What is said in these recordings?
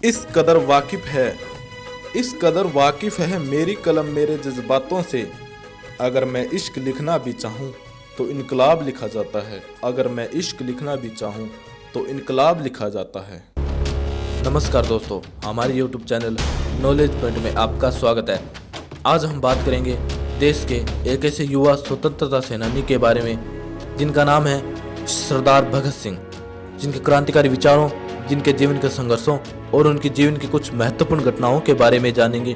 इस कदर वाकिफ है मेरी कलम मेरे जज्बातों से। अगर मैं इश्क लिखना भी चाहूँ तो इनकलाब लिखा जाता है। अगर मैं इश्क लिखना भी चाहूँ तो इनकलाब लिखा जाता है। नमस्कार दोस्तों, हमारे YouTube चैनल नॉलेज पॉइंट में आपका स्वागत है। आज हम बात करेंगे देश के एक ऐसे युवा स्वतंत्रता सेनानी के बारे में जिनका नाम है सरदार भगत सिंह, जिनके क्रांतिकारी विचारों, जिनके जीवन के संघर्षों और उनके जीवन की कुछ महत्वपूर्ण घटनाओं के बारे में जानेंगे,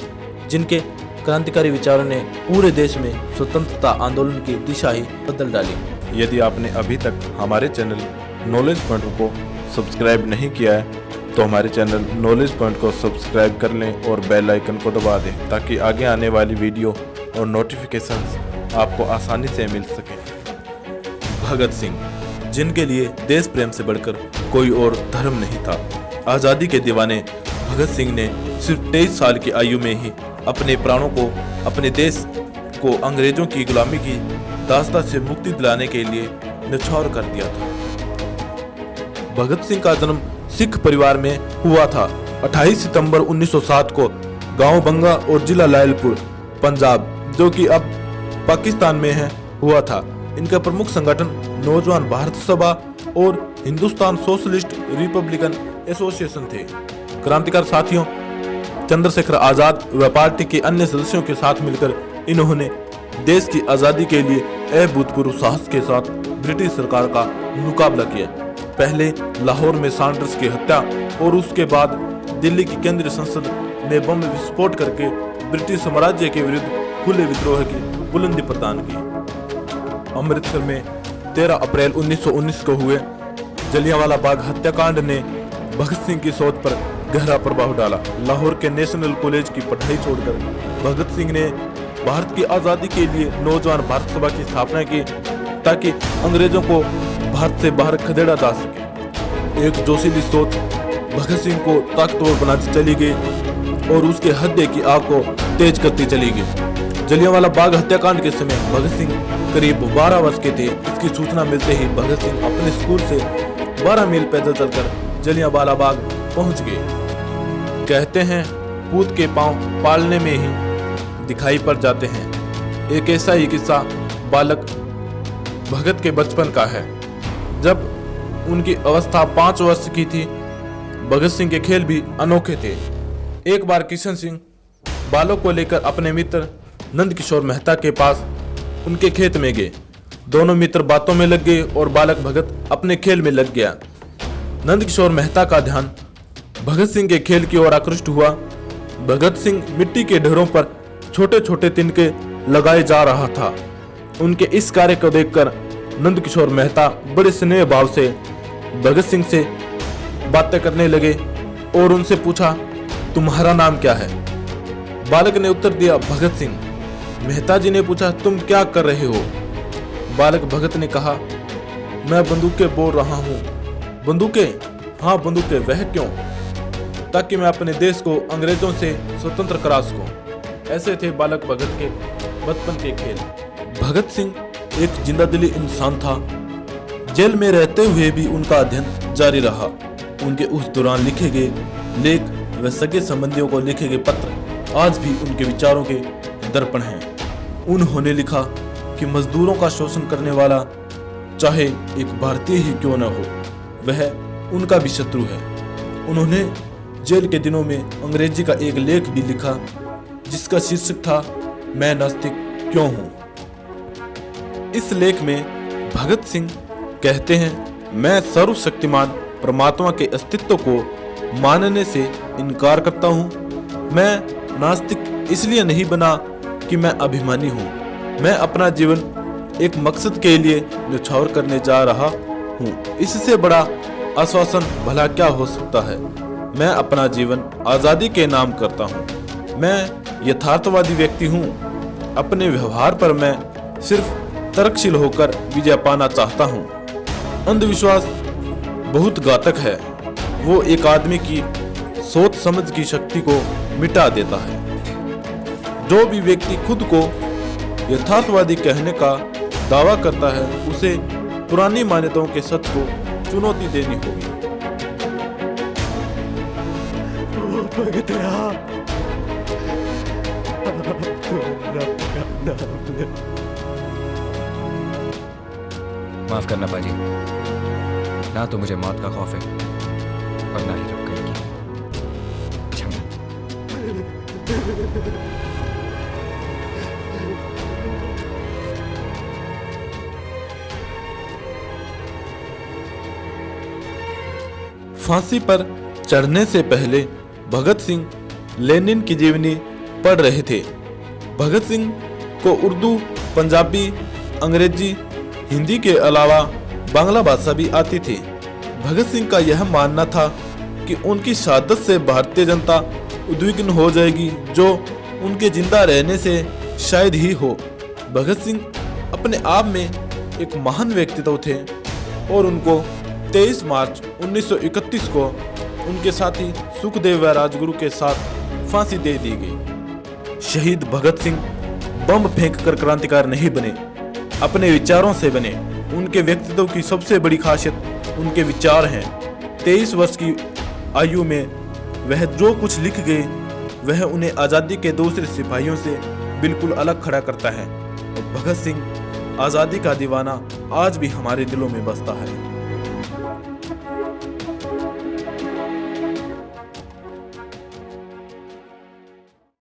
जिनके क्रांतिकारी विचारों ने पूरे देश में स्वतंत्रता आंदोलन की दिशा ही बदल डाली। यदि आपने अभी तक हमारे चैनल नॉलेज पॉइंट को सब्सक्राइब नहीं किया है तो हमारे चैनल नॉलेज पॉइंट को सब्सक्राइब कर लें और बेल आइकन को दबा दें ताकि आगे आने वाली वीडियो और नोटिफिकेशंस आपको आसानी से मिल सके। भगत सिंह, जिनके लिए देश प्रेम से बढ़कर कोई और धर्म नहीं था। आज़ादी के दीवाने भगत सिंह ने सिर्फ 23 साल की आयु में ही अपने प्राणों को अपने देश को अंग्रेजों की गुलामी की दास्ता से मुक्ति दिलाने के लिए न्यौछावर कर दिया था। भगत सिंह का जन्म सिख परिवार में हुआ था। 28 सितंबर 1907 को गांव बंगा और जिला लायलपुर, पंजाब, जो कि अब पाकिस्तान में है, हुआ था। इनका प्रमुख संगठन नौजवान भारत सभा और हिंदुस्तान सोशलिस्ट रिपब्लिकन एसोसिएशन थे। क्रांतिकार साथियों चंद्रशेखर आजाद व पार्टी के अन्य सदस्यों के साथ मिलकर इन्होंने देश की आजादी के लिए अभूतपूर्व साहस के साथ ब्रिटिश सरकार का मुकाबला किया। पहले लाहौर में सैंडर्स की हत्या और उसके बाद दिल्ली की केंद्रीय संसद में बम विस्फोट करके ब्रिटिश साम्राज्य के विरुद्ध खुले विद्रोह की बुलंदी प्रदान की। अमृतसर में 13 अप्रैल 1919 को हुए जलियांवाला बाग हत्याकांड ने भगत सिंह की सोच पर गहरा प्रभाव डाला। लाहौर के नेशनल कॉलेज की पढ़ाई छोड़कर भगत सिंह ने भारत की आज़ादी के लिए नौजवान भारत सभा की स्थापना की ताकि अंग्रेजों को भारत से बाहर खदेड़ा जा सके। एक जोशीली सोच भगत सिंह को ताकतवर बनाती चली गई और उसके हत्या की आग को तेज करती चली गई। जलियांवाला बाग हत्याकांड के समय भगत सिंह करीब 12 वर्ष के थे। इसकी सूचना मिलते ही भगत सिंह अपने स्कूल से 12 मील पैदल चलकर जलियांवाला बाग पहुंच गए। कहते हैं पूत के पांव पालने में ही दिखाई पड़ जाते हैं। एक ऐसा ही किस्सा बालक भगत के बचपन का है। जब उनकी अवस्था 5 वर्ष की थी, भगत सिंह के खेल भी अनोखे थे। एक बार किशन सिंह बालों को लेकर अपने मित्र नंद किशोर मेहता के पास उनके खेत में गए। दोनों मित्र बातों में लग गए और बालक भगत अपने खेल में लग गया। नंद किशोर मेहता का ध्यान भगत सिंह के खेल की ओर आकृष्ट हुआ। भगत सिंह मिट्टी के ढेरों पर छोटे छोटे तिनके लगाए जा रहा था। उनके इस कार्य को देखकर नंद किशोर मेहता बड़े स्नेह भाव से भगत सिंह से बातें करने लगे और उनसे पूछा, तुम्हारा नाम क्या है? बालक ने उत्तर दिया, भगत सिंह। मेहता जी ने पूछा, तुम क्या कर रहे हो? बालक भगत ने कहा, मैं बंदूकें बोल रहा हूँ। बंदूकें? हाँ बंदूकें। वह क्यों? ताकि मैं अपने देश को अंग्रेजों से स्वतंत्र करा सकूं। ऐसे थे बालक भगत के बचपन के खेल। भगत सिंह एक जिंदादिली इंसान था। जेल में रहते हुए भी उनका अध्ययन जारी रहा। उनके उस दौरान लिखे गए लेख व सगे संबंधियों को लिखे गए पत्र आज भी उनके विचारों के दर्पण हैं। उन्होंने लिखा कि मजदूरों का शोषण करने वाला चाहे एक भारतीय ही क्यों न हो, वह उनका भी शत्रु है। उन्होंने जेल के दिनों में अंग्रेजी का एक लेख भी लिखा जिसका शीर्षक था, मैं नास्तिक क्यों हूं। इस लेख में भगत सिंह कहते हैं, मैं सर्वशक्तिमान परमात्मा के अस्तित्व को मानने से इनकार करता हूं। मैं नास्तिक इसलिए नहीं बना कि मैं अभिमानी हूं। मैं अपना जीवन एक मकसद के लिए न्यौछावर करने जा रहा हूं। इससे बड़ा आश्वासन भला क्या हो सकता है। मैं अपना जीवन आज़ादी के नाम करता हूं। मैं यथार्थवादी व्यक्ति हूं। अपने व्यवहार पर मैं सिर्फ तर्कशील होकर विजय पाना चाहता हूं। अंधविश्वास बहुत घातक है। वो एक आदमी की सोच समझ की शक्ति को मिटा देता है। जो भी व्यक्ति खुद को यथार्थवादी कहने का दावा करता है, उसे पुरानी मान्यताओं के सच को चुनौती देनी होगी। भगत राम, माफ करना बाजी, ना तो मुझे मौत का खौफ है और ना ही रब कहेगी। क्षमा। फांसी पर चढ़ने से पहले भगत सिंह लेनिन की जीवनी पढ़ रहे थे। भगत सिंह को उर्दू, पंजाबी, अंग्रेजी, हिंदी के अलावा बांग्ला भाषा भी आती थी। भगत सिंह का यह मानना था कि उनकी शहादत से भारतीय जनता उद्विग्न हो जाएगी, जो उनके जिंदा रहने से शायद ही हो। भगत सिंह अपने आप में एक महान व्यक्तित्व थे और उनको 23 मार्च 1931 को उनके साथी सुखदेव व राजगुरु के साथ फांसी दे दी गई। शहीद भगत सिंह बम फेंककर क्रांतिकार नहीं बने, अपने विचारों से बने। उनके व्यक्तित्व की सबसे बड़ी खासियत उनके विचार हैं। 23 वर्ष की आयु में वह जो कुछ लिख गए, वह उन्हें आज़ादी के दूसरे सिपाहियों से बिल्कुल अलग खड़ा करता है। और भगत सिंह आज़ादी का दीवाना आज भी हमारे दिलों में बसता है।